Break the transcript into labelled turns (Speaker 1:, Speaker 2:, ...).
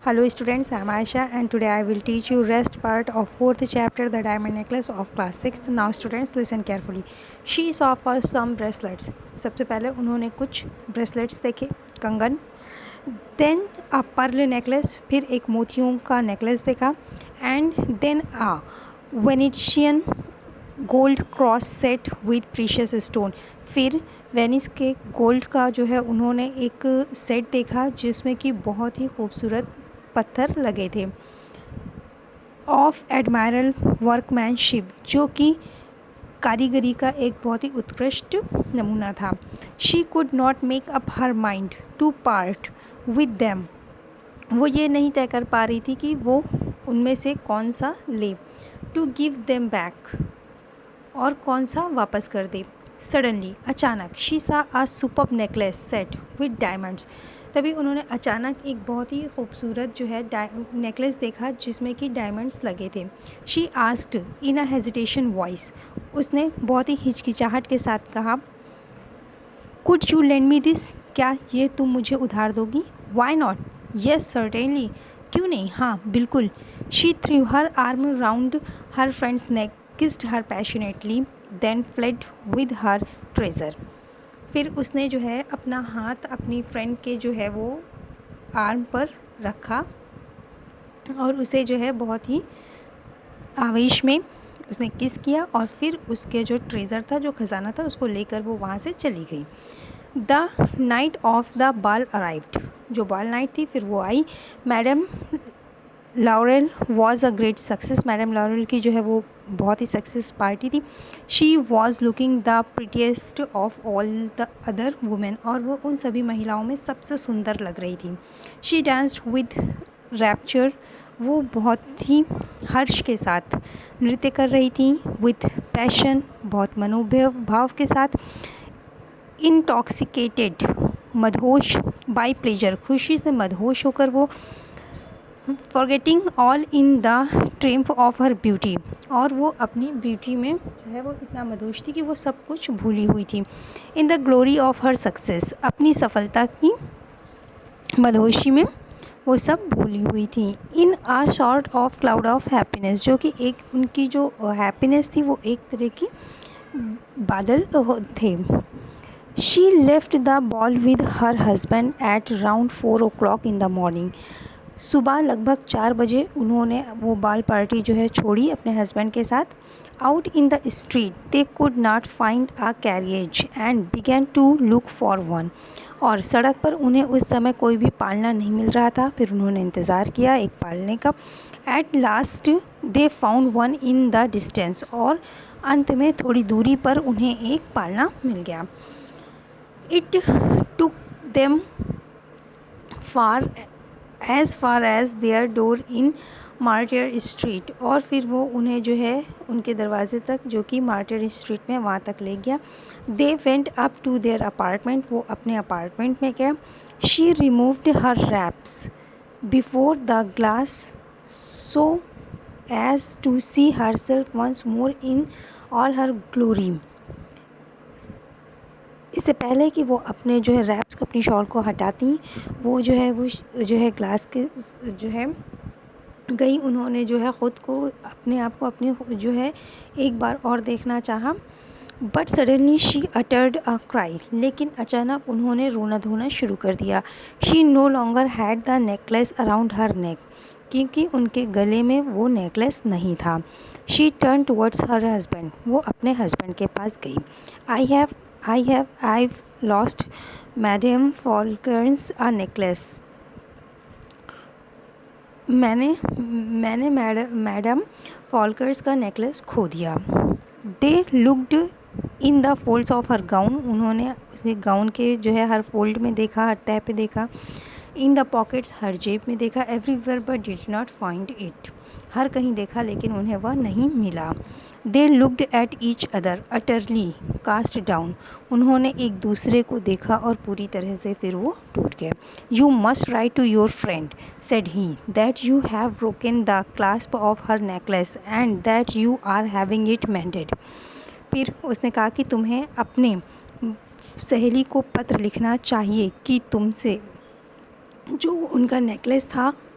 Speaker 1: Hello students, I am Aisha and today I will teach you rest part of 4th chapter the diamond necklace of class 6th. Now students listen carefully. She saw first some bracelets. सबसे पहले उन्होंने कुछ bracelets देखे, कंगन. Then a pearl necklace, फिर एक मोतियों का necklace देखा. And then a Venetian gold cross set with precious stone. फिर वेनिस के गोल्ड का जो है उन्होंने एक सेट देखा जिसमें कि बहुत ही खूबसूरत पत्थर लगे थे. ऑफ एडमायरल वर्कमैनशिप, जो कि कारीगरी का एक बहुत ही उत्कृष्ट नमूना था. She could not make up her mind to part with them. वो ये नहीं तय कर पा रही थी कि वो उनमें से कौन सा ले. टू गिव देम बैक, और कौन सा वापस कर दे. सडनली, अचानक, शी सा अ superb necklace set with diamonds. तभी उन्होंने अचानक एक बहुत ही खूबसूरत जो है नेकलेस देखा जिसमें कि डायमंड्स लगे थे. She asked in a hesitation voice. उसने बहुत ही हिचकिचाहट के साथ कहा, could you lend me this, क्या ये तुम मुझे उधार दोगी. वाई नॉट, येस सर्टेनली, क्यों नहीं, हाँ बिल्कुल. She threw her arm round her friend's neck, kissed her passionately, then fled with her treasure. फिर उसने जो है अपना हाथ अपनी फ्रेंड के जो है वो आर्म पर रखा और उसे जो है बहुत ही आवेश में उसने किस किया और फिर उसके जो ट्रेज़र था, जो ख़जाना था, उसको लेकर वो वहाँ से चली गई. The night of the ball arrived. जो बाल नाइट थी फिर वो आई. Madam Laurel was a great success. Madam Laurel की जो है वो बहुत ही सक्सेस पार्टी थी. She was looking the prettiest of all the other women. और वो उन सभी महिलाओं में सबसे सुंदर लग रही थी. She danced with rapture. वो बहुत ही हर्ष के साथ नृत्य कर रही थी. विथ पैशन, बहुत मनोभाव के साथ. इंटॉक्सिकेटेड, मदहोश. बाय प्लेजर, खुशी से मदहोश होकर वो. Forgetting all in the triumph of her beauty. और वो अपनी ब्यूटी में जो है वो इतना मदहोश थी कि वो सब कुछ भूली हुई थी. In the glory of her success, अपनी सफलता की मदहोशी में वो सब भूली हुई थी. In a short of cloud of happiness, जो कि एक उनकी जो हैप्पीनेस थी वो एक तरह की बादल थे. She left the ball with her husband at round 4 o'clock in the morning. सुबह लगभग 4 बजे उन्होंने वो बाल पार्टी जो है छोड़ी अपने हस्बैंड के साथ. Out in the street they could not find a carriage and began to look for one. और सड़क पर उन्हें उस समय कोई भी पालना नहीं मिल रहा था. फिर उन्होंने इंतज़ार किया एक पालने का. At last they found one in the distance. और अंत में थोड़ी दूरी पर उन्हें एक पालना मिल गया. It took them far as their door in Martyrs street. और फिर वो उन्हें जो है उनके दरवाजे तक, जो कि मार्टियर स्ट्रीट में, वहाँ तक ले गया. They went up to their apartment. वो अपने अपार्टमेंट में गया. She removed her wraps before the glass so as to see her self once more in all her glory. इससे पहले कि वो अपने जो है रैप्स को, अपनी शॉल को हटाती, वो जो है ग्लास के जो है गई. उन्होंने जो है ख़ुद को, अपने आप को, अपने जो है एक बार और देखना चाहा. But suddenly she uttered a cry. लेकिन अचानक उन्होंने रोना धोना शुरू कर दिया. She no longer had the necklace around her neck. क्योंकि उनके गले में वो नेकलेस नहीं था. She turn towards her husband. वो अपने हस्बैंड के पास गई. I've lost Madame Falcon's a necklace. मैंने मैडम फॉल्कर्स का नेकलेस खो दिया. They looked in the folds of her gown. उन्होंने उसे गाउन के जो है हर फोल्ड में देखा, हर तह पे देखा. इन द पॉकेट्स, हर जेब में देखा. Everywhere but did not find it. हर कहीं देखा लेकिन उन्हें वह नहीं मिला. They looked at each other utterly cast down. उन्होंने एक दूसरे को देखा और पूरी तरह से फिर वो टूट गए. You must write to your friend, said he, that you have broken the clasp of her necklace and that you are having it mended. फिर उसने कहा कि तुम्हें अपने सहेली को पत्र लिखना चाहिए कि तुमसे जो उनका नेकलेस था